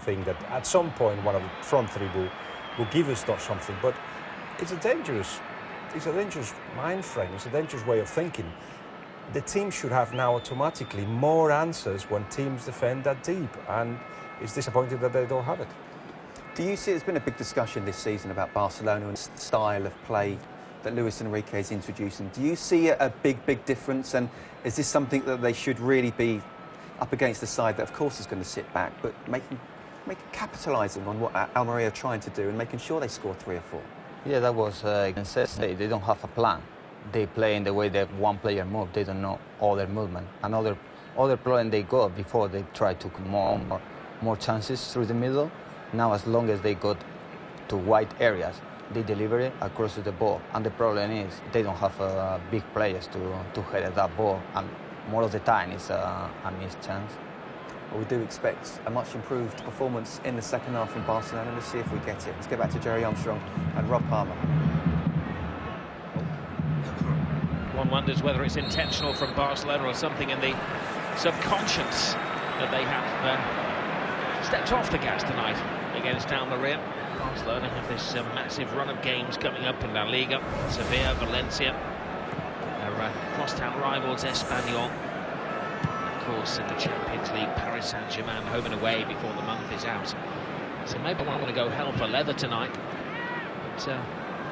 think that at some point one of the front three will give us something. But it's a dangerous mind frame. It's a dangerous way of thinking. The team should have now automatically more answers when teams defend that deep, and it's disappointing that they don't have it. Do you see, there's been a big discussion this season about Barcelona and the style of play that Luis Enrique is introducing. Do you see a big difference, and is this something that they should really be up against the side that of course is going to sit back, but capitalising on what Almeria are trying to do and making sure they score 3 or 4? Yeah, that was they don't have a plan. They play in the way that one player moves. They don't know other movement. Another problem they got before, they try to more chances through the middle. Now, as long as they got to wide areas, they deliver it across the ball. And the problem is they don't have big players to head that ball. And more of the time it's a missed chance. Well, we do expect a much improved performance in the second half from Barcelona. Let's see if we get it. Let's go back to Jerry Armstrong and Rob Palmer. One wonders whether it's intentional from Barcelona or something in the subconscious that they have stepped off the gas tonight against Almeria. Barcelona have this massive run of games coming up in La Liga. Sevilla, Valencia, their crosstown rivals Espanyol. Of course, in the Champions League, Paris Saint-Germain home and away before the month is out. So maybe one want to go hell for leather tonight. But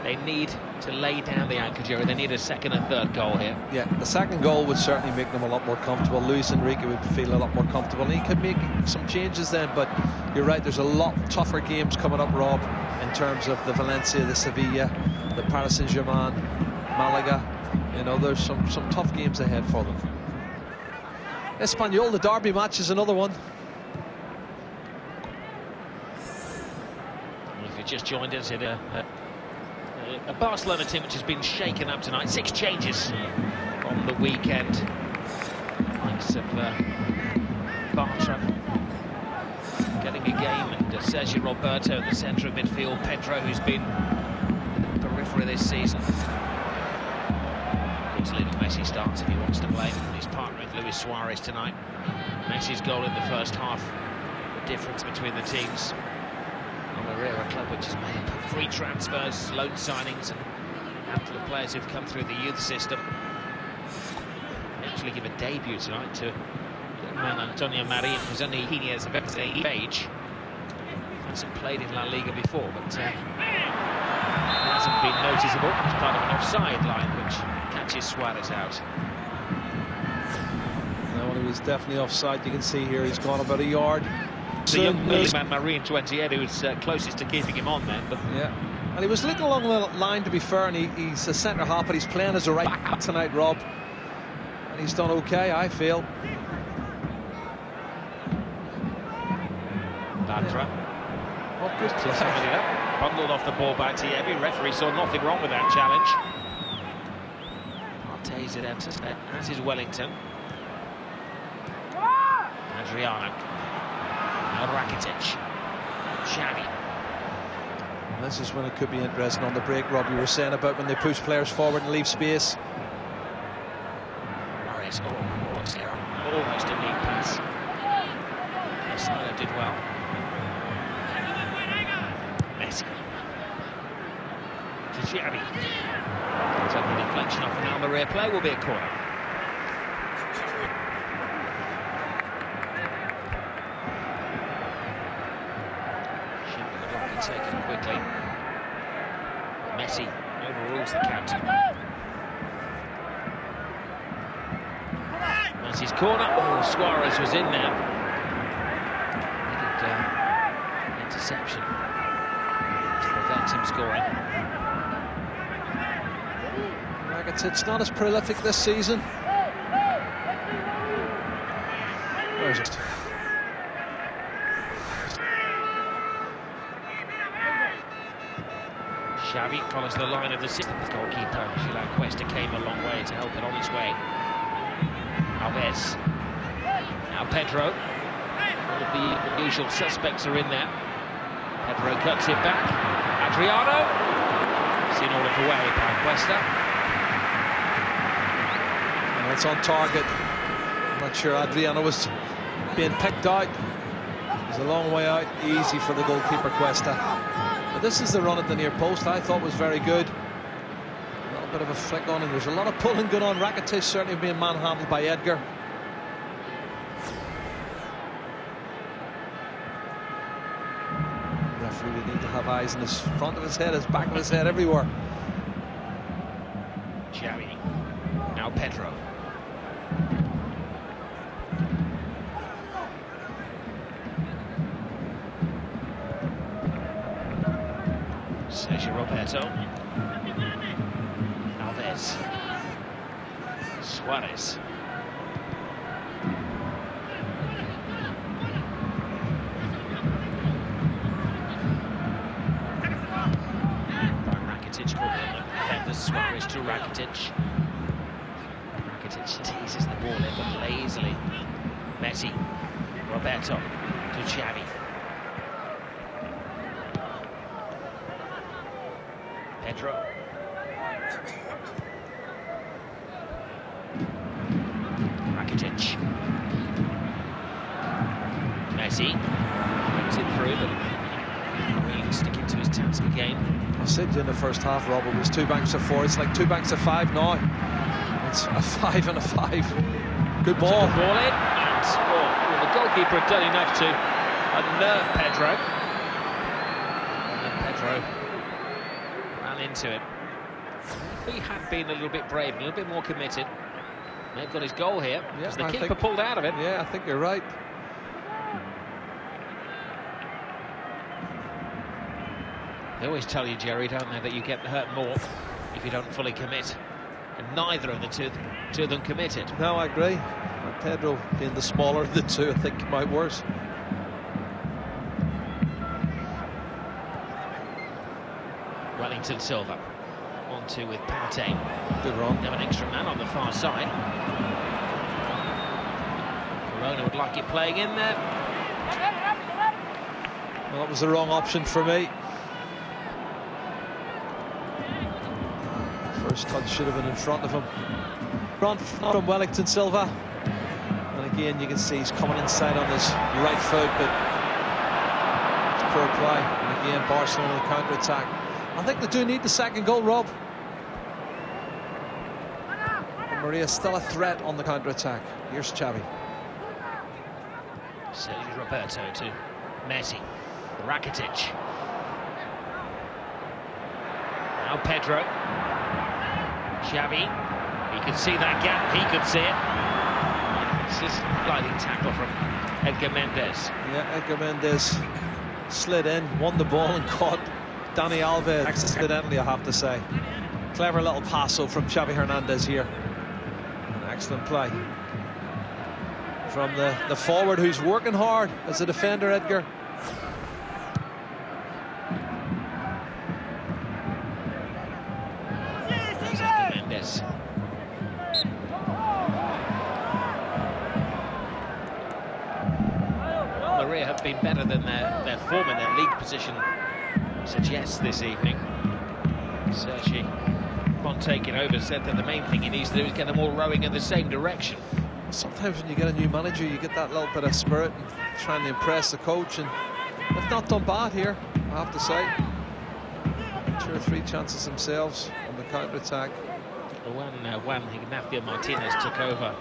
they need to lay down the anchor, Jerry. They need a second and third goal here. Yeah, the second goal would certainly make them a lot more comfortable. Luis Enrique would feel a lot more comfortable. And he could make some changes then, but you're right, there's a lot tougher games coming up, Rob, in terms of the Valencia, the Sevilla, the Paris Saint-Germain, Malaga. You know, there's some tough games ahead for them. Espanyol, the derby match, is another one. If you just joined us, a Barcelona team which has been shaken up tonight. 6 changes on the weekend. Likes of Bartra getting a game, and Sergio Roberto in the centre of midfield. Pedro, who's been periphery this season. Of course, Lionel Messi starts if he wants to play. He's partnering with Luis Suarez tonight. Messi's goal in the first half, the difference between the teams. Almeria, a club which has made up of free transfers, loan signings, and a handful of players who've come through the youth system. They actually give a debut tonight to young man Antonio Marin, who's only 18 years of age. Hasn't played in La Liga before, but hasn't been noticeable. It's part of an offside line which catches Suarez out. No, he was definitely offside. You can see here he's gone about a yard. The young man Marin, 28, who's closest to keeping him on then. But yeah, and he was looking along the line, to be fair, and he's a centre half, but he's playing as a right back tonight, Rob. And he's done okay, I feel. Bartra. What good play. Bundled off the ball by Thierry. Referee saw nothing wrong with that challenge. Partey's it out, as is Wellington. Adriano. Rakitic. Xavi. And this is when it could be interesting on the break, Rob. You were saying about when they push players forward and leave space. Almost a neat pass. Barcelona did well. Messi. To Xavi. So the deflection off an Almeria play will be a corner. Taken quickly. Messi overrules the captain. Messi's corner. Oh, Suarez was in there. Needed interception to prevent him scoring. It's not as prolific this season. Where is it? Xavi follows the line of the system. Goalkeeper Julian Cuesta came a long way to help it on its way. Alves. Now Pedro. All of the usual suspects are in there. Pedro cuts it back. Adriano. Seen all of the way by Cuesta. Well, it's on target. I'm not sure Adriano was being picked out. He's a long way out, easy for the goalkeeper, Cuesta. But this is the run at the near post I thought was very good. A little bit of a flick on, and there's a lot of pulling going on. Rakitic certainly being manhandled by Edgar. The referee would need to have eyes in his front of his head, his back of his head, everywhere. Xavi. Now Pedro. Sergio Roberto. Alves. Suarez. Rakitic caught on the defenders. Suarez to Rakitic. Rakitic teases the ball in, but lazily. Messi. Roberto to Xavi. Pedro. Rakitic. Messi. Brings it through, but Green sticking to his task again. I said to you in the first half, Rob, it was 2 banks of 4. It's like 2 banks of 5 now. It's a 5 and a 5. Good ball. Good ball in, and well, the goalkeeper had done enough to unnerve Pedro. And Pedro ran into it. If he had been a little bit brave, a little bit more committed, they've got his goal here, because the keeper pulled out of it. Yeah, I think you're right. They always tell you, Jerry, don't they, that you get hurt more if you don't fully commit. And neither of the two of them committed. No, I agree. Pedro, being the smaller of the two, I think came out worse. Wellington Silva. 1-2 with Partey. Good run. They have an extra man on the far side. Corona would like it playing in there. Well, that was the wrong option for me. First touch should have been in front of him. Front from Wellington Silva. And again, you can see he's coming inside on his right foot, but it's poor play. And again, Barcelona counter-attack. I think they do need the second goal, Rob. Almeria still a threat on the counter-attack. Here's Xavi. Sergio Roberto to Messi. Rakitic. Now Pedro. Xavi. He could see that gap. He could see it. It's just a gliding tackle from Edgar Mendes. Yeah, Edgar Mendes slid in, won the ball and caught Dani Alves accidentally, I have to say. Clever little passo from Xavi Hernandez here. An excellent play from the forward, who's working hard as a defender, Edgar. Edgar Mendes. Almeria have been better than their form in their league position suggests this evening. Sergi, upon taking over, said that the main thing he needs to do is get them all rowing in the same direction. Sometimes when you get a new manager, you get that little bit of spirit and trying to impress the coach, and they've not done bad here, I have to say. 2 or 3 chances themselves on the counter-attack. When Ignacio Martinez took over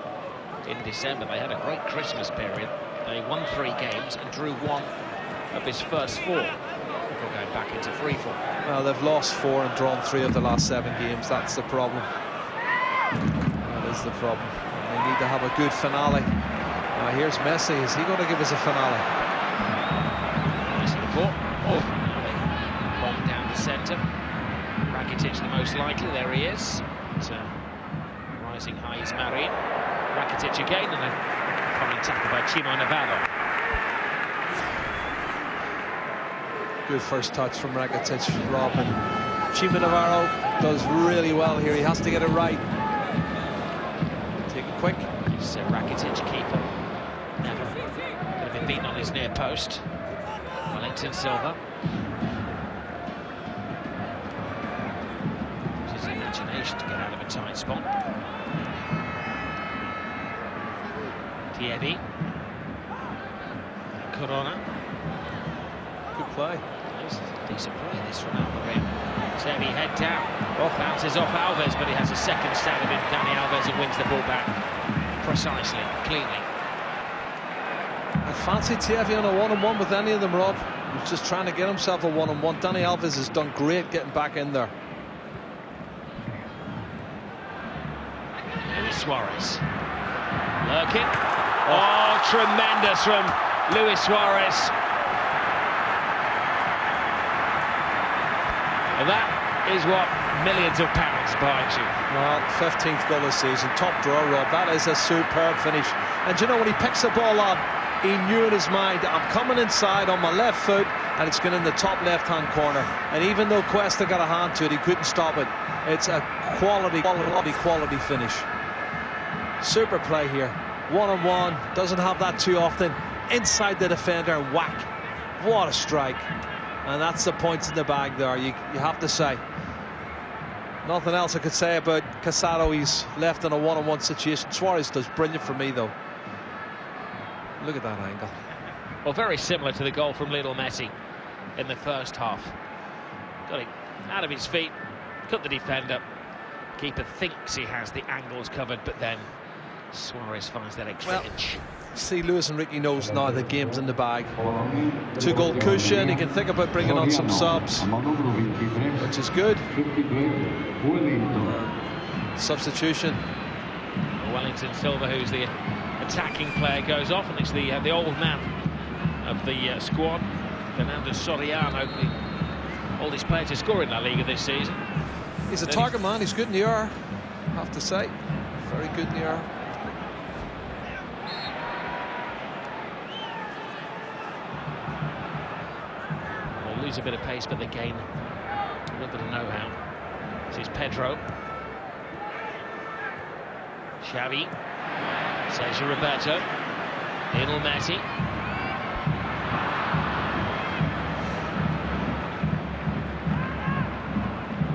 in December, they had a great Christmas period. They won 3 games and drew 1 of his first 4 before going back into free-fall. Well, they've lost 4 and drawn 3 of the last 7 games. That's the problem. That is the problem. And they need to have a good finale. Now here's Messi. Is he going to give us a finale? Messi the ball. Oh, bomb down the centre. Rakitic the most likely. There he is. Rising high is Marin. Rakitic again, and a fine tackle by Chimo Navarro. Good first touch from Rakitic, Rob, and Chimo Navarro does really well here. He has to get it right. Take it quick. It's Rakitic, keeper. Never could have been beaten on his near post. Wellington Silva. His imagination to get out of a tight spot. Thierry. Corona. play. It's decent play this from Almeria. Heavy head down. Bounces off Alves, but he has a second stab at him. Dani Alves and wins the ball back precisely, cleanly. I fancy Thierry on a one-on-one with any of them, Rob. He's just trying to get himself a one-on-one. Dani Alves has done great getting back in there. Luis Suarez. Lurking. Oh, tremendous from Luis Suarez. And that is what millions of pounds buys you. Well, 15th goal this season, top draw, Rob. That is a superb finish. And you know, when he picks the ball up, he knew in his mind, I'm coming inside on my left foot, and it's going in the top left-hand corner. And even though Cuesta got a hand to it, he couldn't stop it. It's a quality finish. Super play here. One-on-one, doesn't have that too often. Inside the defender, and whack. What a strike. And that's the points in the bag there, you have to say. Nothing else I could say about Casado. He's left in a one-on-one situation. Suarez does brilliant for me, though. Look at that angle. Well, very similar to the goal from Lionel Messi in the first half. Got it out of his feet, cut the defender. Keeper thinks he has the angles covered, but then Suarez finds that extra inch. See, Luis Enrique knows now the game's in the bag. 2-goal cushion. He can think about bringing on some subs, which is good. Substitution. Wellington Silva, who's the attacking player, goes off, and it's the old man of the squad, Fernando Soriano, the oldest player to score in La Liga this season. He's a target man. He's good in the air, I have to say. Very good in the air. They'll lose a bit of pace, but they gain a little bit of know-how. This is Pedro. Xavi. Sergio Roberto. Lionel Messi.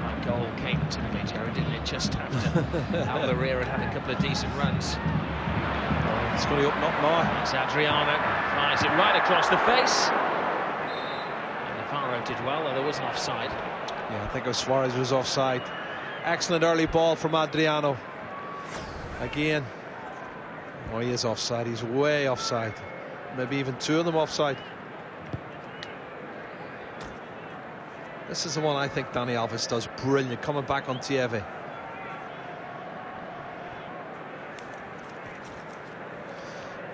That goal came typically, Jerry, didn't it? Just after Almeria had had a couple of decent runs. It's going to open up now. It's Adriano. Fires it right across the face. And the VAR did well, though there was an offside. Yeah, I think Suarez was offside. Excellent early ball from Adriano. Again. Oh, he is offside. He's way offside. Maybe even two of them offside. This is the one I think Dani Alves does brilliant, coming back on Thierry.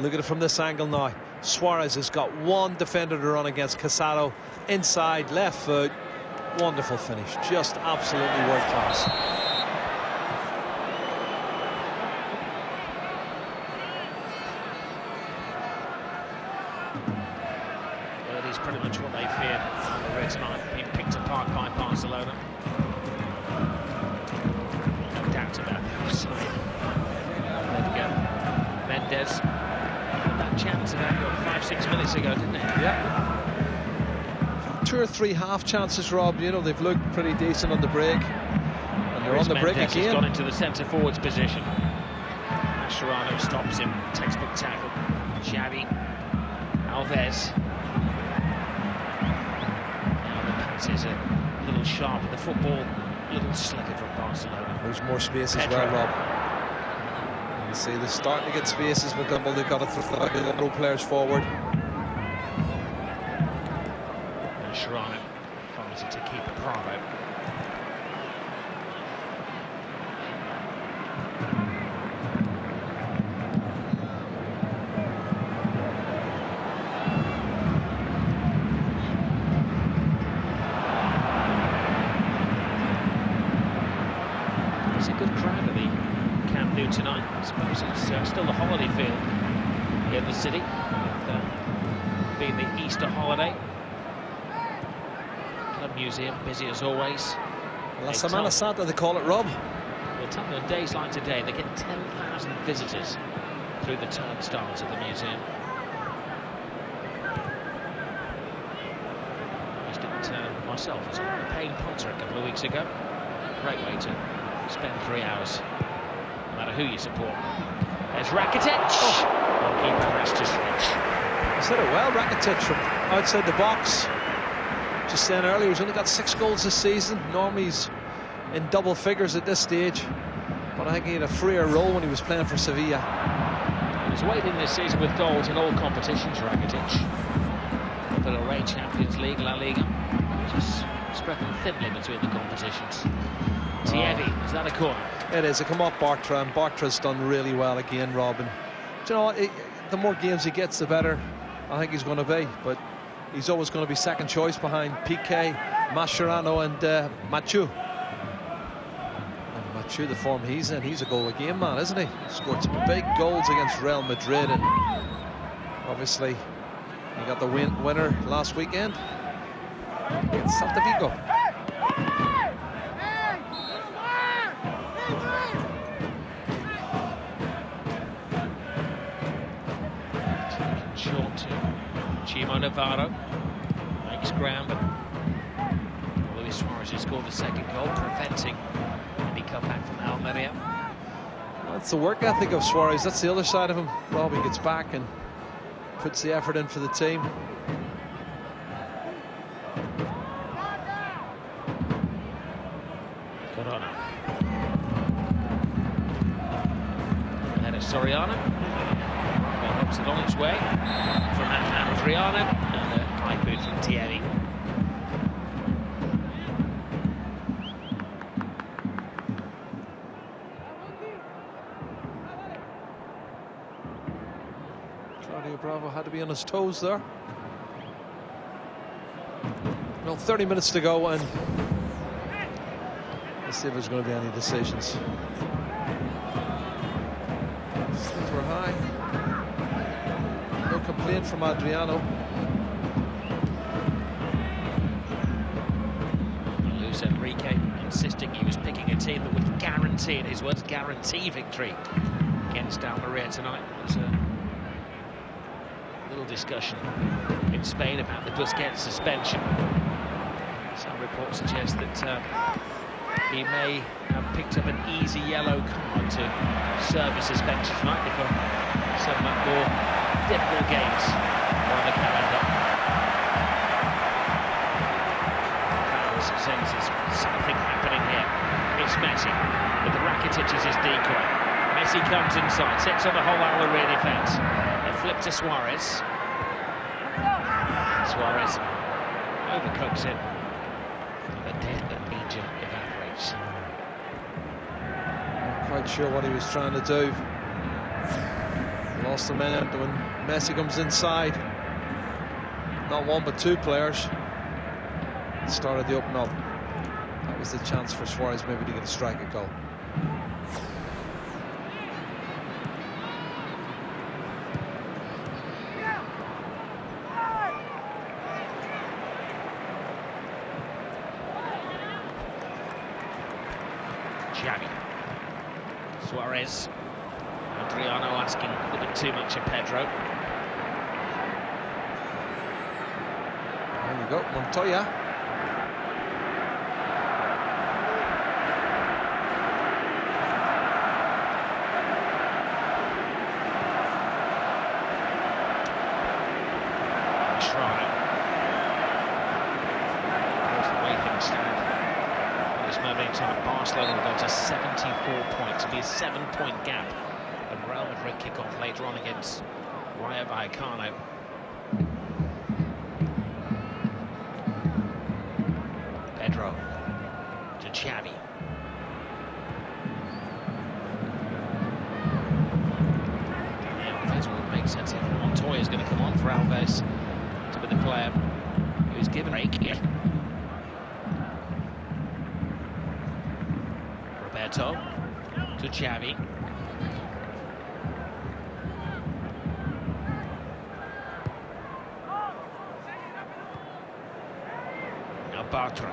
Look at it from this angle now. Suarez has got one defender to run against. Casado inside, left foot. Wonderful finish. Just absolutely world class. Pretty much what they feared Almeria tonight, being picked apart by Barcelona. No doubt about the offside. There we go. Mendes had that chance about 5-6 minutes ago, didn't he? Yeah. 2 or 3 half chances, Rob. You know, they've looked pretty decent on the break. And they're on the break again. Has gone into the centre forwards position. Mascherano stops him. Textbook tackle. Xavi. Alves. Is a little sharp with the football, a little slicker from Barcelona. There's more space as well, Rob. You see they're starting to get spaces, but they've got to throw players forward. Mascherano finds it to keep Bravo. Tonight, I suppose it's still the holiday field here in the city, with, being the Easter holiday. Club Museum busy as always. La Semana Santa, they call it, Rob. Well, tell me on days like today, they get 10,000 visitors through the turnstiles of the museum. I used it myself as a paying potter a couple of weeks ago. Great way to spend 3 hours. No matter who you support. There's Rakitic. Goalkeeper has to switch. I said it well, Rakitic from outside the box. just saying earlier, he's only got 6 goals this season. Normally he's in double figures at this stage, but I think he had a freer role when he was playing for Sevilla. He's waiting this season with goals in all competitions, Rakitic. But away Champions League, La Liga, just spread them thinly between the competitions. Thierry, is that a corner? It is. It come off Bartra, and Bartra's done really well again, Robin. Do you know what? The more games he gets, the better I think he's going to be. But he's always going to be second choice behind Piqué, Mascherano and Mathieu. And Mathieu, the form he's in, he's a goal-a-game man, isn't he? Scored some big goals against Real Madrid, and obviously he got the winner last weekend against Celta Vigo. Short to Chimo Navarro, makes ground, but Luis Suarez has scored the second goal, preventing any comeback from Almeria. That's the work ethic of Suarez. That's the other side of him. Robbie gets back and puts the effort in for the team. Corona. Ahead of Soriano. Helps it on its way from Adriano, and a high boot from Thierry. Claudio Bravo had to be on his toes there. Well, 30 minutes to go, and let's see if there's going to be any decisions. Things were high. No complaint from Adriano. Luis Enrique insisting he was picking a team that would guarantee, in his words, guarantee victory against Almeria tonight. There's a little discussion in Spain about the Busquets suspension. Some reports suggest that he may have picked up an easy yellow card to serve his suspension tonight before some more difficult games on the calendar. Fans sense there's something happening here. It's Messi, with Rakitic as his decoy. Messi comes inside, sits on the whole Almeria defence. They flip to Suarez. Suarez overcooks it. The death that danger evaporates. Not quite sure what he was trying to do. Lost the man when Messi comes inside. Not one but two players. Started to open up. That was the chance for Suarez maybe to get a strike a goal. Xavi. Suarez. Adriano asking a little bit too much of Pedro. There you go, Montoya. Try. Of course, the way things stand at this moment in time, Barcelona will go to 74 points. It'll be a 7-point gap. And Real Madrid kick off later on against Rayo Vallecano. Pedro to Xavi. Alves will make sense if Montoya is going to come on for Alves to be the player who's given a break here. Roberto to Xavi. Now Bartra.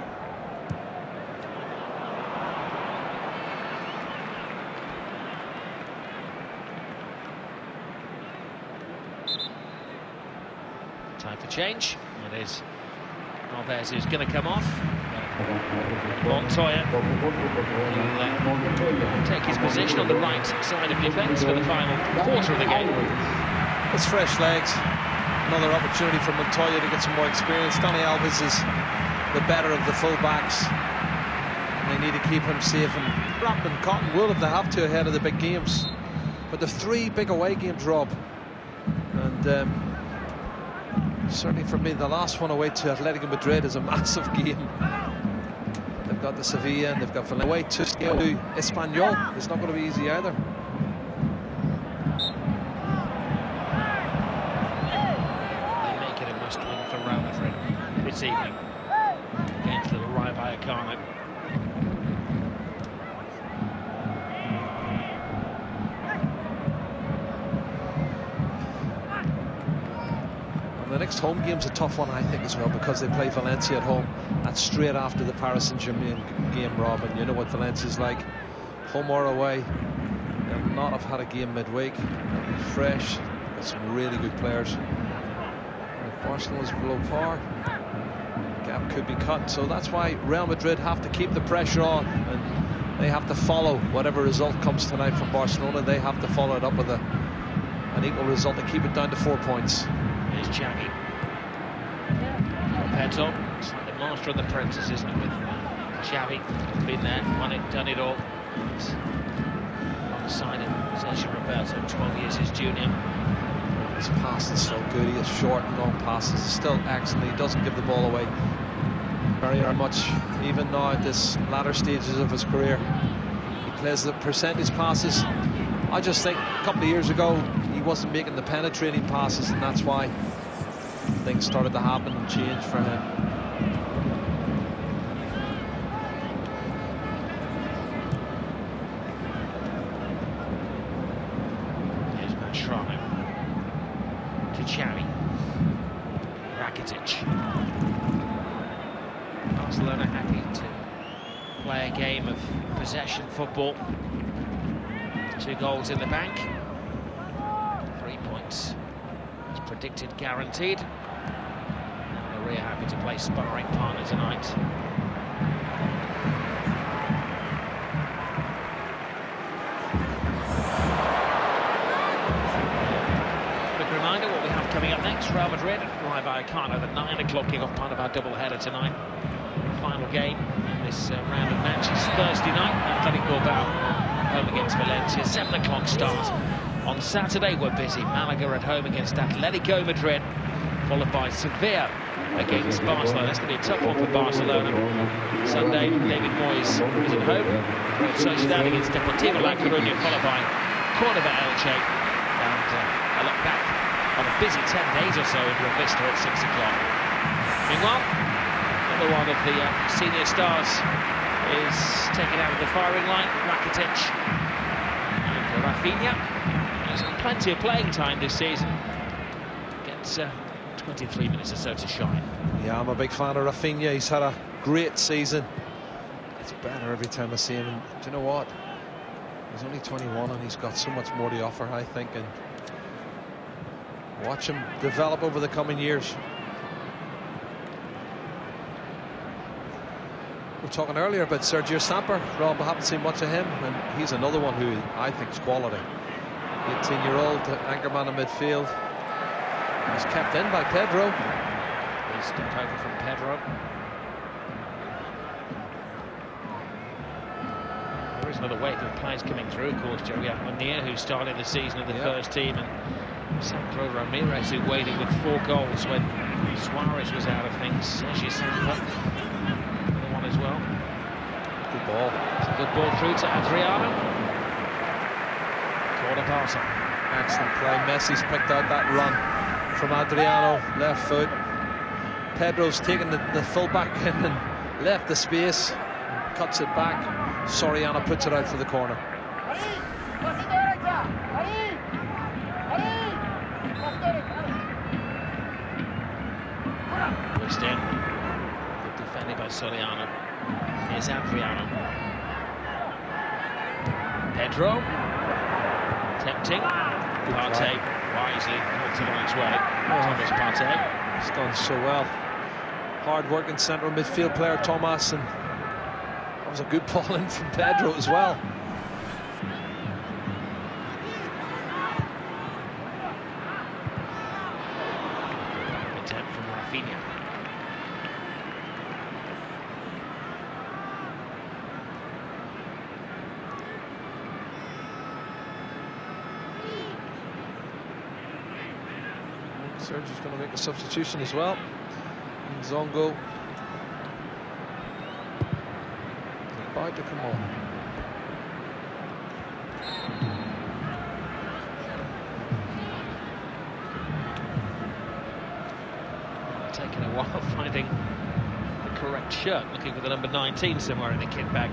Time for change. It is Alves who's going to come off. Montoya will take his position on the right side of defence for the final quarter of the game. It's fresh legs. another opportunity for Montoya to get some more experience. Donny Alves is the better of the full-backs. They need to keep him safe and wrap in cotton wool if they have to ahead of the big games. But the 3 big away games, Rob, and certainly for me the last one away to Atletico Madrid is a massive game. They've got the Sevilla and they've got Valencia away to Espanyol. It's not going to be easy either. They make it a must-win for Real Madrid this evening against little Rayo Vallecano. The next home game's a tough one, I think, as well, because they play Valencia at home. That's straight after the Paris Saint-Germain game, Rob, and you know what Valencia's like. Home or away, they'll not have had a game midweek. They'll be fresh. Got some really good players. And if Barcelona's below par, the gap could be cut. So that's why Real Madrid have to keep the pressure on, and they have to follow whatever result comes tonight from Barcelona. They have to follow it up with an equal result to keep it down to 4 points. Here's Xavi. Pedro, it's like the master of the apprentice, isn't it, with Xavi? Been there, won it, done it all. Alongside him, Sergio Roberto, 12 years his junior. His pass is so good. He has short and long passes. He's still excellent. He doesn't give the ball away very much, even now at this latter stages of his career. He plays the percentage passes. I just think a couple of years ago he wasn't making the penetrating passes, and that's why things started to happen and change for him. Here's Matrano to Xavi. Rakitic. Barcelona happy to play a game of possession football. 2 goals in the bank. 3 points as predicted, guaranteed. Almeria happy to play sparring partner tonight. Quick reminder what we have coming up next. Real Madrid, Rayo Vallecano, the 9 o'clock kick-off, part of our double-header tonight. Final game in this round of matches. Thursday night, Athletic Bilbao home against Valencia, 7 o'clock start. On Saturday we're busy, Malaga at home against Atletico Madrid, followed by Sevilla against Barcelona. That's going to be a tough one for Barcelona. Sunday, David Moyes is at home, Real Sociedad against Deportivo La Coruña, followed by Cordoba Elche, and a look back on a busy 10 days or so in Revista at 6 o'clock. Meanwhile, another one of the senior stars is taken out of the firing line, Rakitic. And Rafinha has plenty of playing time this season. Gets 23 minutes or so to shine. Yeah, I'm a big fan of Rafinha. He's had a great season. It's better every time I see him. And do you know what? He's only 21 and he's got so much more to offer, I think. And watch him develop over the coming years. We were talking earlier about Sergio Samper. Rob, I haven't seen much of him, and he's another one who I think is quality. 18-year-old anchorman in midfield. He's kept in by Pedro. He's stepped over from Pedro. There is another wave of players coming through, of course. Jerry Almeria, who started the season in the first team, and Sandro Ramirez, who waited with 4 goals when Suarez was out of things. Sergio Samper as well. Good ball. It's a good ball through to Adriano. Corner passer. Excellent play. Messi's picked out that run from Adriano, left foot. Pedro's taken the full-back in and left the space, cuts it back. Soriano puts it out for the corner. Pushed in. Defended by Soriano. Here's Adriano. Pedro. Tempting. Partey wisely puts it on its way. Thomas Partey. He's done so well. Hard-working central midfield player, Thomas, and that was a good ball in from Pedro as well. Sergio's going to make a substitution as well. And Zongo is about to come on. Taking a while finding the correct shirt, looking for the number 19 somewhere in the kit bag.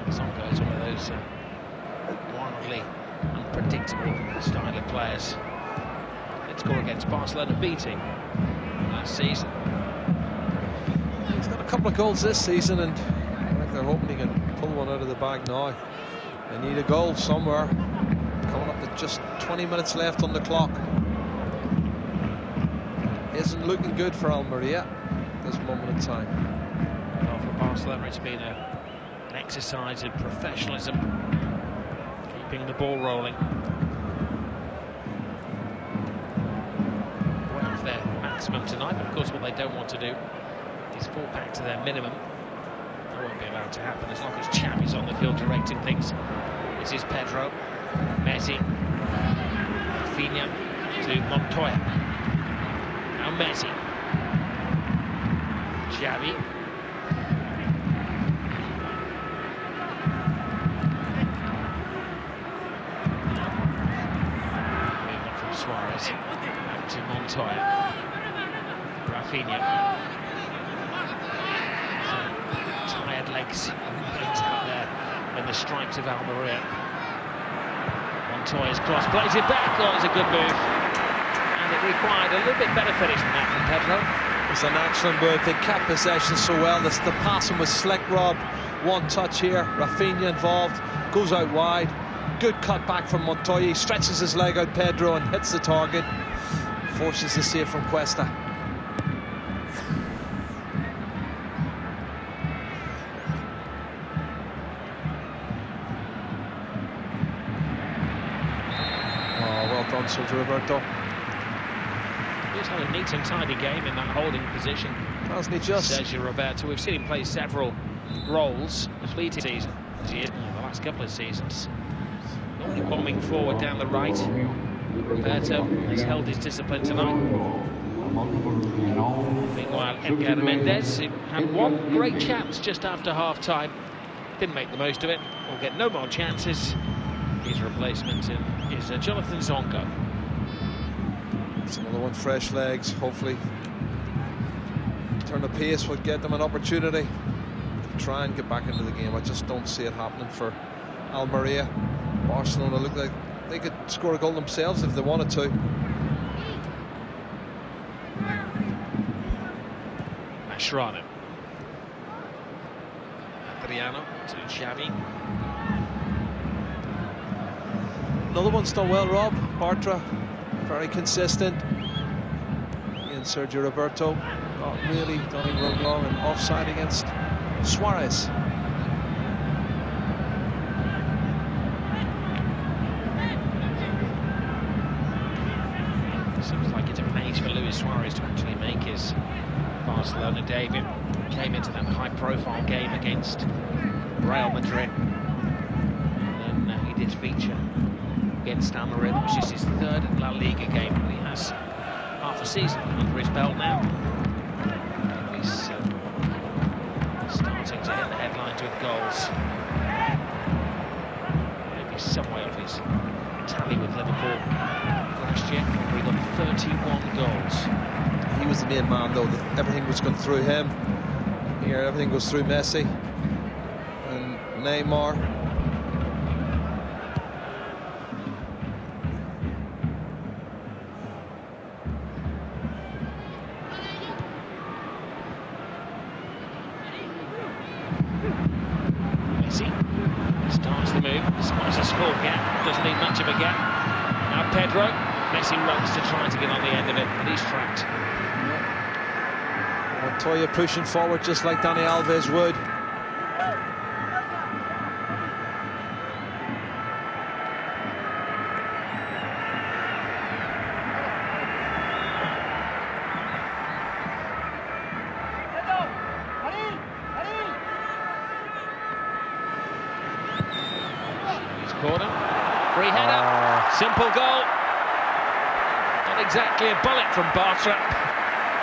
Zongo is one of those wildly unpredictable style of players. Let's go against Barcelona beating last season. He's got a couple of goals this season, and I think they're hoping he can pull one out of the bag now. They need a goal somewhere. Coming up to just 20 minutes left on the clock. Isn't looking good for Almeria at this moment in time. Well, for Barcelona, it's been an exercise in professionalism, keeping the ball rolling. Way off their maximum tonight, but of course what they don't want to do is fall back to their minimum. That won't be allowed to happen as long as Xavi's on the field directing things. This is Pedro. Messi, Rafinha to Montoya. Now Messi, Xavi, movement from Suarez, back to Montoya, Rafinha. Some tired legs out there in the stripes of Almeria. Montoya's cross plays it back. Oh, it's a good move, and it required a little bit better finish than that from Pedro. It's an excellent move. They kept possession so well. The passing was slick, Rob. One touch here. Rafinha involved. Goes out wide. Good cut back from Montoya. He stretches his leg out, Pedro, and hits the target. Forces the save from Cuesta. On Sergio Roberto. He's had a neat and tidy game in that holding position. Hasn't he just? Sergio Roberto. We've seen him play several roles the fleeting season, the last couple of seasons. Normally bombing forward down the right. Roberto has held his discipline tonight. Meanwhile, Edgar Mendes had one great chance just after half-time. Didn't make the most of it. Will get no more chances. His replacement is Jonathan Zongo. It's another one, fresh legs. Hopefully turn the pace will get them an opportunity to try and get back into the game. I just don't see it happening for Almeria. Barcelona look like they could score a goal themselves if they wanted to. Mascherano. Adriano to Xavi. Another one's done well, Rob. Bartra, very consistent. And Sergio Roberto not really done anything wrong and offside against Suarez. Seems like it's a pace for Luis Suarez to actually make his Barcelona debut. Came into that high-profile game against Real Madrid. And then he did feature against Almeria, which is his third La Liga game. He has half a season under his belt now. He's starting to hit the headlines with goals. Maybe some way off his tally with Liverpool last year, where he got 31 goals. He was the main man, though. Everything was going through him. Here, everything goes through Messi and Neymar. Starts the move, spots a small gap, doesn't need much of a gap. Now Pedro, Messi runs to try to get on the end of it, but he's trapped. Montoya pushing forward just like Dani Alves would. corner. Free header. Simple goal. Not exactly a bullet from Bartra,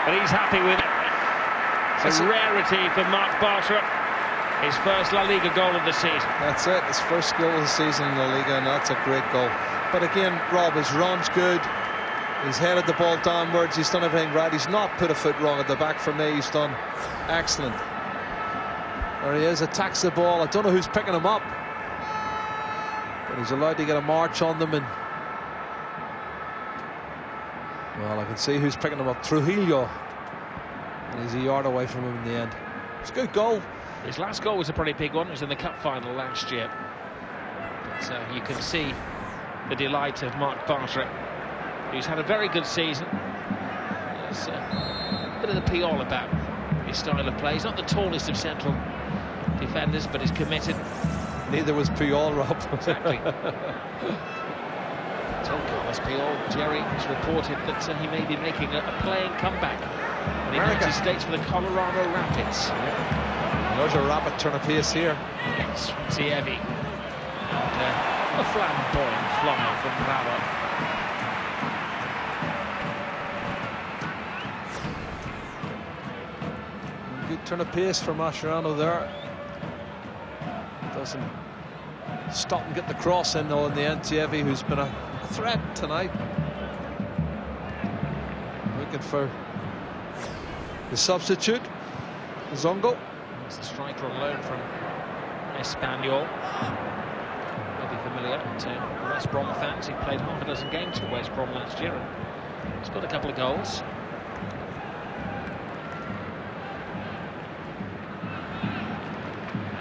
but he's happy with it. It's a rarity for Marc Bartra. His first La Liga goal of the season. That's it. His first goal of the season in La Liga, and that's a great goal. But again, Rob, his run's good. He's headed the ball downwards. He's done everything right. He's not put a foot wrong at the back for me. He's done excellent. There he is, attacks the ball. I don't know who's picking him up, but he's allowed to get a march on them. And well, I can see who's picking him up. Trujillo. And he's a yard away from him in the end. It's a good goal. His last goal was a pretty big one. It was in the cup final last year. But you can see the delight of Marc Bartra, who's had a very good season. There's a bit of the Puyol about his style of play. He's not the tallest of central defenders, but he's committed. Neither was Puyol, Rob. Exactly. Told Carlos Puyol, Jerry has reported that he may be making a playing comeback in the United States for the Colorado Rapids. There's a rapid turn of pace here. Yes, Thierry. And a flamboyant flyer from Bravo. Good turn of pace for Mascherano there. Doesn't stop and get the cross in though in the end. Thierry, who's been a threat tonight. Looking for the substitute, Zongo. He's the striker on loan from Espanyol. Will be familiar to West Brom fans. He played half a dozen games for West Brom last year and he's got a couple of goals.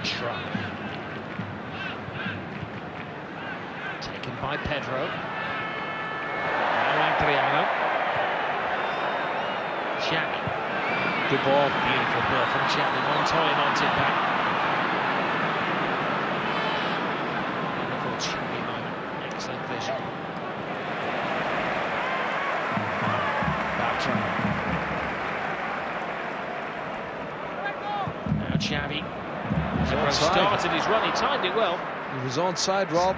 Shrub. Taken by Pedro. Now Adriano. Xavi. Good ball. Beautiful ball from Xavi. Montoya knocked it back. Wonderful Xavi moment. Excellent vision. Bartra. Now Xavi. Pedro started his run. He timed it well. He was onside, Rob.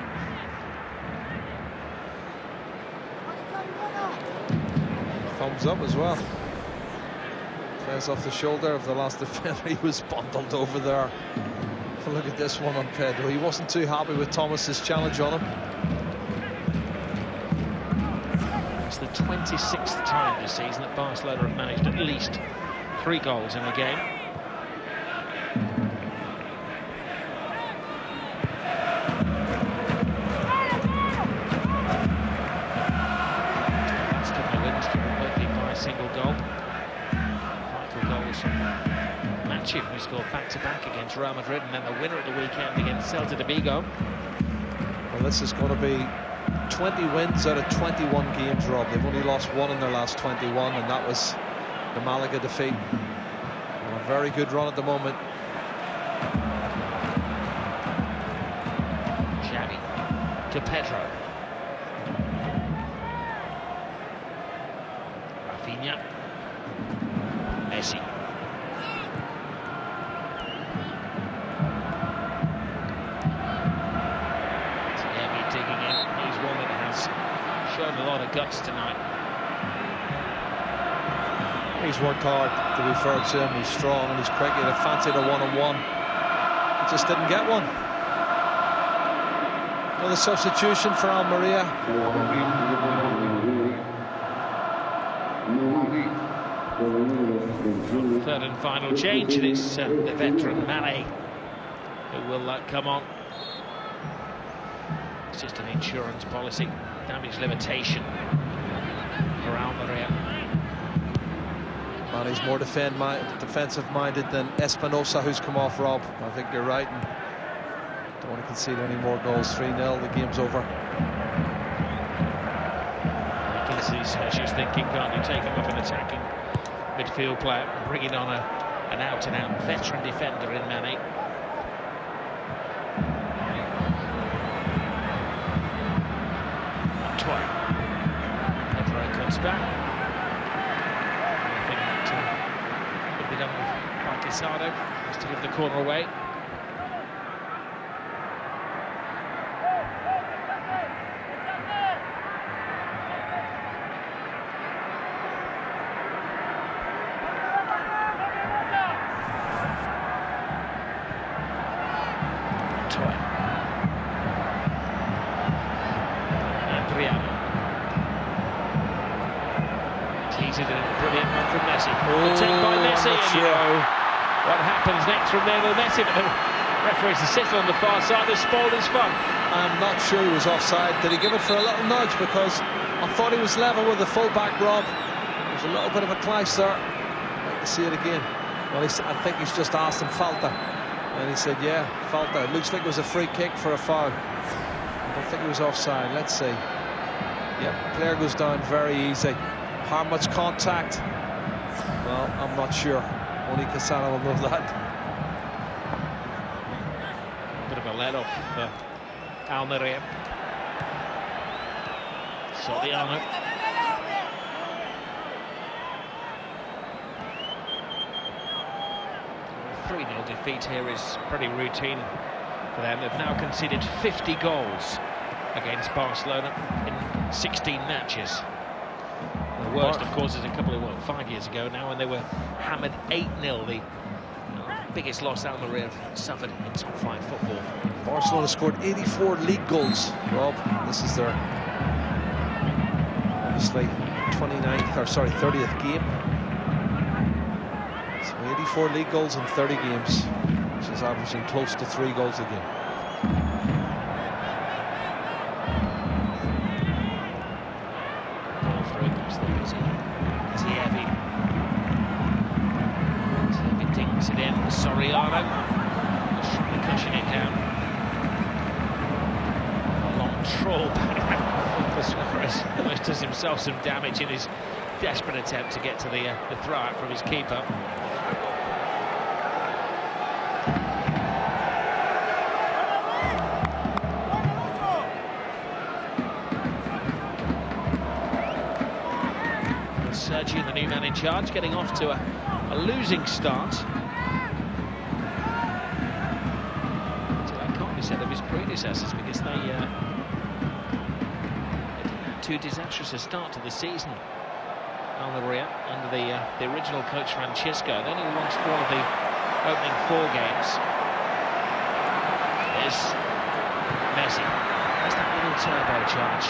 Thumbs up as well. Plays off the shoulder of the last defender. He was bundled over there. Look at this one on Pedro. He wasn't too happy with Thomas's challenge on him. It's the 26th time this season that Barcelona have managed at least 3 goals in a game. That's couple of wins to both be by a single goal. Matthew, who scored back-to-back against Real Madrid, and then the winner at the weekend against Celta de Vigo. Well, this is going to be 20 wins out of 21 games, Rob. They've only lost 1 in their last 21, and that was the Malaga defeat. And a very good run at the moment. Xavi to Pedro. Rafinha. Messi. Shown a lot of guts tonight. He's worked hard, to be fair to him. He's strong and he's quick. He'd have fancied a one-on-one. He just didn't get one. Another substitution for Almeria. Third and final change, and it's the veteran Mane who will come on. It's just an insurance policy. Damage limitation for Almeria. Mane's more defensive-minded than Espinosa, who's come off, Rob. I think you're right. And don't want to concede any more goals. 3-0, the game's over. You can see Sergio's thinking, can't you, take him off an attacking midfield player and bring in on an out-and-out veteran defender in Mane. Pedro comes back. Anything that could be done by Quesada is to give the corner away. squeeze it in. Brilliant one from Messi. Taken by Messi. And you know what happens next from Lionel Messi. But the referee's assistant on the far side has spoiled his fun. I'm not sure he was offside. Did he give it for a little nudge? Because I thought he was level with the full-back, Rob. There's a little bit of a clash there. I'd like to see it again. Well, I think he's just asked him, falta. And he said, yeah, falta. It looks like it was a free kick for a foul. I don't think he was offside. Let's see. Yep, player goes down very easy. How much contact? Well, I'm not sure. Only Cassano will know that. Bit of a let-off for Almeria. Soriano. 3-0 defeat here is pretty routine for them. They've now conceded 50 goals against Barcelona in 16 matches. The worst, of course, is a couple of, 5 years ago now, when they were hammered 8-0. The biggest loss Almeria have suffered in top 5 football. Barcelona scored 84 league goals, Rob. This is their, obviously, 30th game. So 84 league goals in 30 games, which is averaging close to 3 goals a game. Dinks it in. Soriano trying to cushion it down. A long trawl back for Suarez. Almost does himself some damage in his desperate attempt to get to the throw out from his keeper. Sergio, the new man in charge, getting off to a losing start. So that can't be said of his predecessors, because they didn't have too disastrous a start to the season. Almeria, under the original coach Francisco, they only lost one of the opening 4 games. There's Messi. There's that little turbo charge.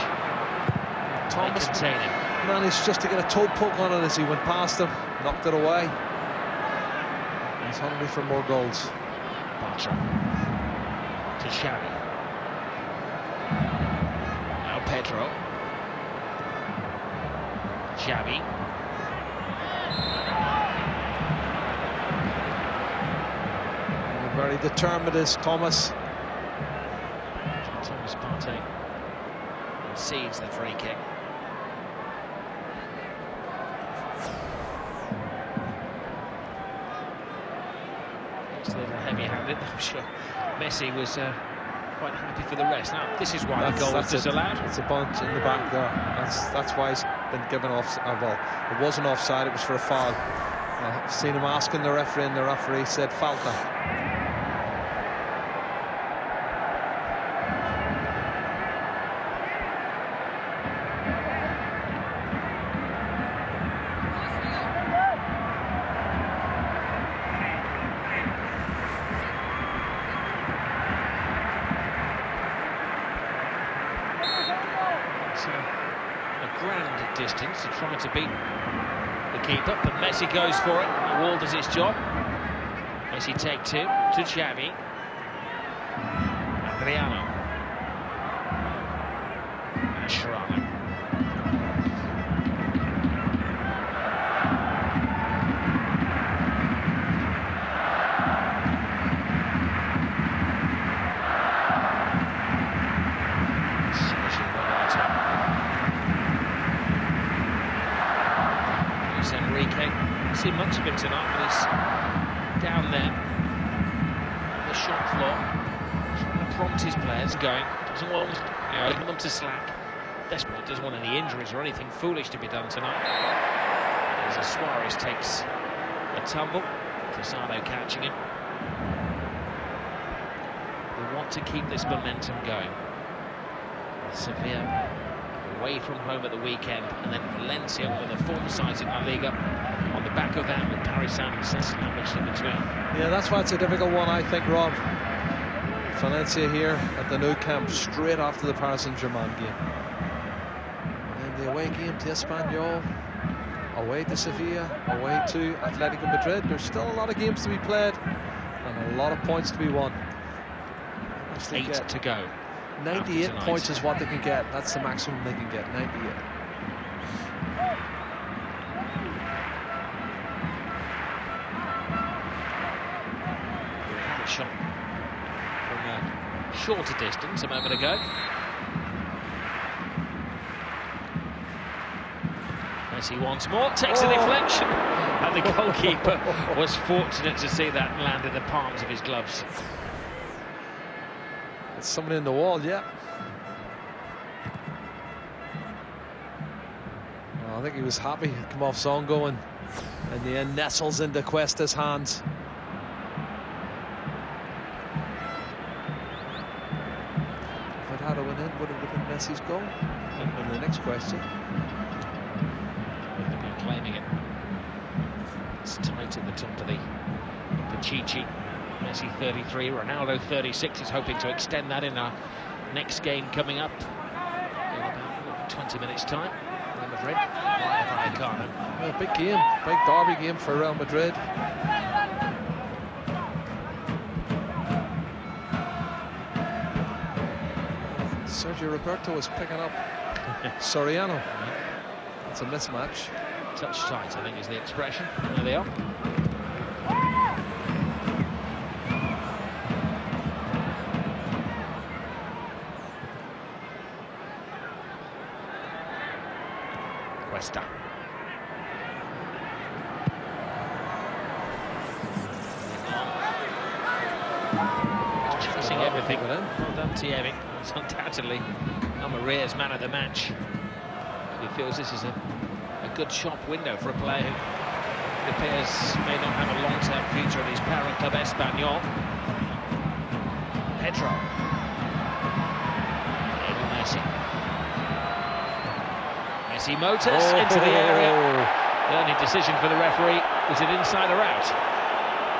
Thomas contain him. Managed just to get a toe poke on it as he went past him, knocked it away. He's hungry for more goals. Bartra to Xavi. Now Pedro. Xavi. Very determined is Thomas. Thomas Partey concedes the free kick. It's a little heavy-handed. I'm sure Messi was quite happy for the rest. Now, this is why the goal was disallowed. It's a bunch in the back there. That's why he's been given off. Well, it wasn't offside, it was for a foul. I've seen him asking the referee, and the referee said falta. A grand distance to try to beat the keeper, but Messi goes for it. The wall does its job. Messi take 2 to Xavi. Adriano. Mascherano. See much of him tonight, but he's down there on the shop floor, trying to prompt his players going. Doesn't want them to slack. Desperate, doesn't want any injuries or anything foolish to be done tonight. As Suarez takes a tumble, Cassano catching him. They want to keep this momentum going. Sevilla away from home at the weekend, and then Valencia, one of the form sides in La Liga, on the back of that, with Paris Saint-Germain sandwiched in between. Yeah, that's why it's a difficult one, I think, Rob. Valencia here at the Nou Camp, straight after the Paris Saint-Germain game. And then the away game to Espanyol, away to Sevilla, away to Atletico Madrid. There's still a lot of games to be played and a lot of points to be won. 8 to go. 98 points is what they can get. That's the maximum they can get, 98. Had a shot from a shorter distance a moment ago. Messi once more, takes a deflection, and the goalkeeper was fortunate to see that land in the palms of his gloves. It's somebody in the wall, yeah. Well, I think he was happy to come off Zongo, and in the end nestles into Cuesta's hands. If it had a win in, would it have been Messi's goal? And the next question. They've been claiming it. It's tight at the top of the Pichichi. Messi 33, Ronaldo 36. He's hoping to extend that in our next game coming up in about 20 minutes' time. Real Madrid, Well, big game, big derby game for Real Madrid. Sergio Roberto is picking up Soriano. It's a mismatch. Touch tight, I think is the expression. There they are. Cuesta. He's chasing everything. Well done, Thierry. It's undoubtedly Almeria's man of the match. He feels this is a good shop window for a player who it appears may not have a long-term future in his parent club Espanyol. Pedro. Messi. Messi motors into the area. The only decision for the referee, was it inside or out?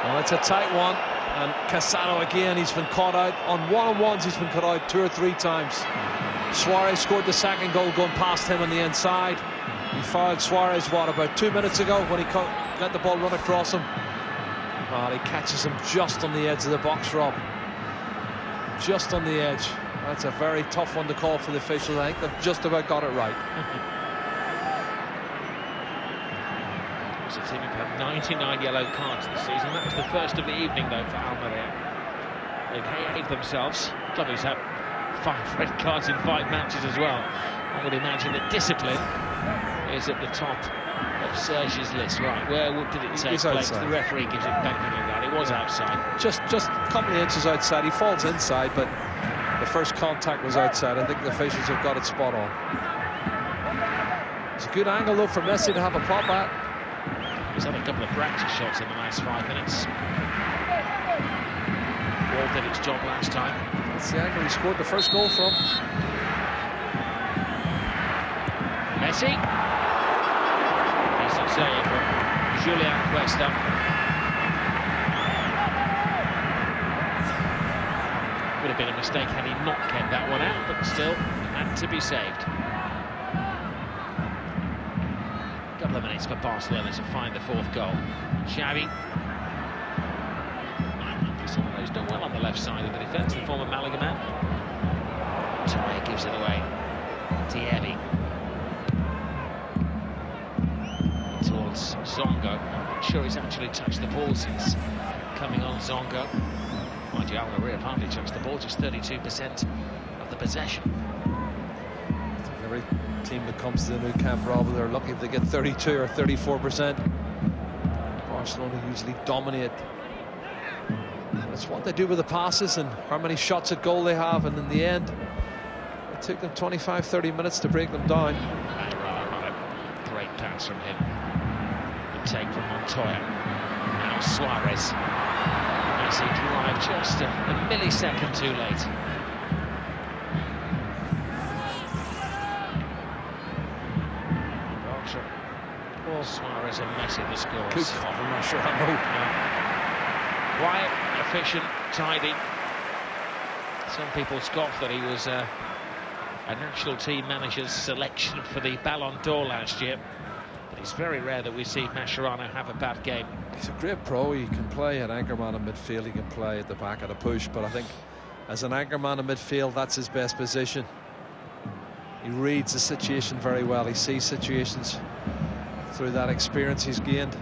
Well, it's a tight one, and Cassano again, he's been caught out on one-on-ones. He's been caught out 2 or 3 times. Suarez scored the second goal going past him on the inside. He fouled Suarez, what, about 2 minutes ago when he let the ball run across him. Well, he catches him just on the edge of the box, Rob. Just on the edge. That's a very tough one to call for the officials. I think they've just about got it right. It's a team who've had 99 yellow cards this season. That was the first of the evening, though, for Almeria. They've behaved themselves. Club has had 5 red cards in 5 matches as well. I would imagine that discipline is at the top of Serge's list. Right, where did it take place? The referee gives it back to that. It was outside. Just a couple of inches outside. He falls inside, but the first contact was outside. I think the officials have got it spot on. It's a good angle, though, for Messi to have a pop at. He's had a couple of practice shots in the last 5 minutes. Wall did its job last time. That's the angle he scored the first goal from. Messi. Decent save from Julian Cuesta. Would have been a mistake had he not kept that one out, but still had to be saved. A couple of minutes for Barcelona to find the 4th goal. Xavi. He's done well on the left side of the defence, the former Malaga man. Torre gives it away. Thierry. Towards Zongo. I'm not sure he's actually touched the ball since coming on Zongo. Mind you, Almeria have hardly touched the ball, just 32% of the possession. Every team that comes to the Nou Camp, Rob, they're lucky if they get 32 or 34%. Barcelona usually dominate. It's what they do with the passes and how many shots at goal they have, and in the end it took them 25-30 minutes to break them down. A great pass from him. Good take from Montoya. Now Suarez. Messi drive just a millisecond too late. Suarez and Messi the scores. Good cover, Mascherano. Quiet, efficient, tidy. Some people scoff that he was a national team manager's selection for the Ballon d'Or last year. But It's very rare that we see Mascherano have a bad game. He's a great pro. He can play at anchorman in midfield. He can play at the back of the push. But I think as an anchorman in midfield, that's his best position. He reads the situation very well. He sees situations through that experience he's gained.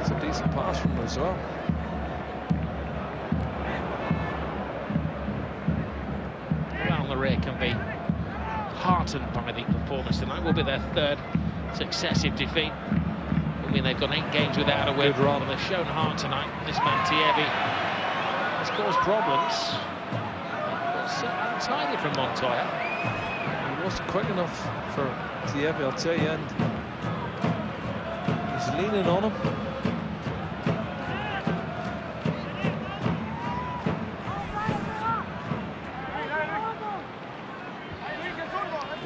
It's a decent pass from him as well. Almeria can be heartened by the performance tonight. Will be their third successive defeat. I mean, they've gone 8 games without a win, but they've shown heart tonight. This man Thierry has caused problems. It's untidy from Montoya. He wasn't quick enough for Thierry, I'll tell you, and he's leaning on him.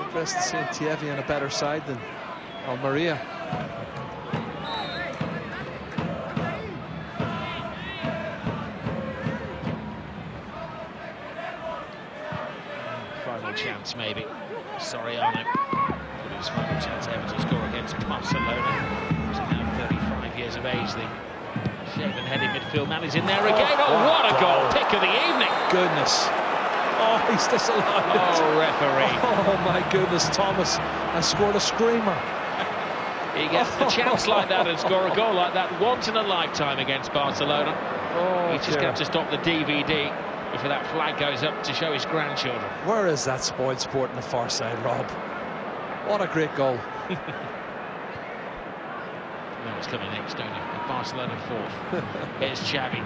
Interesting to see Thierry on a better side than Almeria. Final chance, maybe. Soriano put his final chance ever to score against Barcelona. He's now 35 years of age. The shaven-headed midfield man is in there again. Oh, what a goal! Pick of the evening. Goodness. Oh, he's disallowed it. Oh, referee. Oh, my goodness, Thomas has scored a screamer. He gets a chance like that and score a goal like that once in a lifetime against Barcelona. Oh, He's just going to stop the DVD before that flag goes up to show his grandchildren. Where is that spoiled sport on the far side, Rob? What a great goal. No, it's coming next, don't it? Barcelona 4th. Here's Xavi.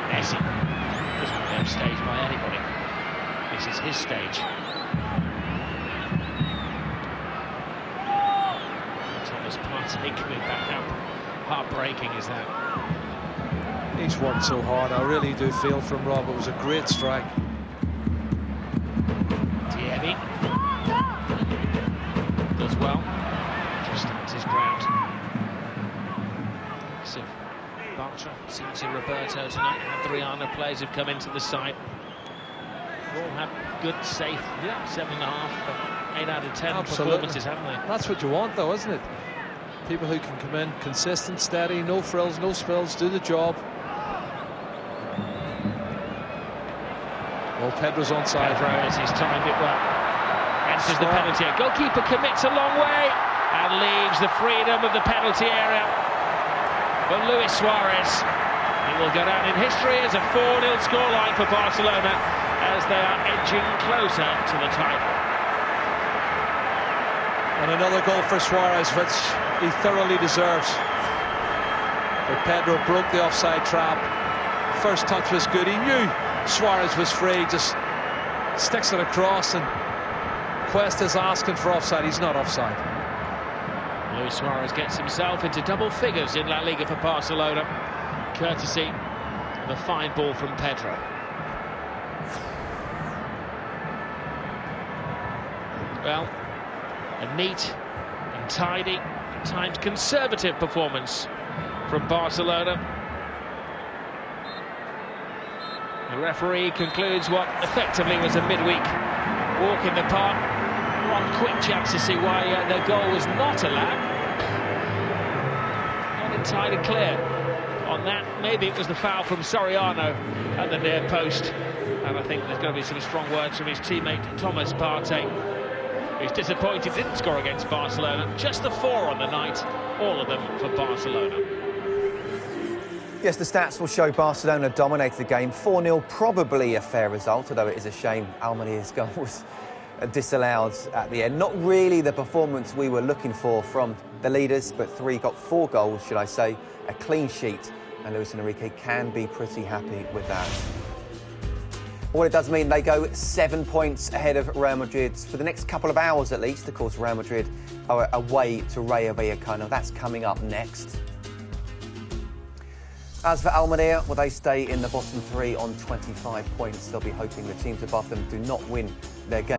Messi doesn't get staged by anybody. This is his stage. Thomas Partey coming back up. Heartbreaking is that. He's worked so hard. I really do feel for him, Rob. It was a great strike. Thierry does well. Just stands his ground. So Bartra, Cincy, Roberto tonight. Adriano players have come into the side. All have good, safe, 7.5, 8 out of 10 performances, haven't they? That's what you want, though, isn't it? People who can come in consistent, steady, no frills, no spills, do the job. Well, Pedro's onside. Pedro, as he's timed it well, enters the penalty area. Goalkeeper commits a long way and leaves the freedom of the penalty area for Luis Suarez. He will go down in history as a 4-0 scoreline for Barcelona as they are edging closer to the title. And another goal for Suarez, which he thoroughly deserves. But Pedro broke the offside trap. First touch was good. He knew Suarez was free, just sticks it across, and Quest is asking for offside. He's not offside. Luis Suarez gets himself into double figures in La Liga for Barcelona, courtesy of a fine ball from Pedro. Well, a neat and tidy, at times conservative performance from Barcelona. The referee concludes what effectively was a midweek walk in the park. One quick chance to see why their goal was not allowed. Not entirely clear on that. Maybe it was the foul from Soriano at the near post. And I think there's going to be some strong words from his teammate Thomas Partey, who's disappointed didn't score against Barcelona. Just the 4 on the night, all of them for Barcelona. Yes, the stats will show Barcelona dominated the game. 4-0, probably a fair result, although it is a shame Almeria's goal was disallowed at the end. Not really the performance we were looking for from the leaders, but got 4 goals, should I say, a clean sheet, and Luis Enrique can be pretty happy with that. What it does mean, they go 7 points ahead of Real Madrid for the next couple of hours at least. Of course, Real Madrid are away to Rayo Vallecano. That's coming up next. As for Almeria, well, they stay in the bottom 3 on 25 points. They'll be hoping the teams above them do not win their game.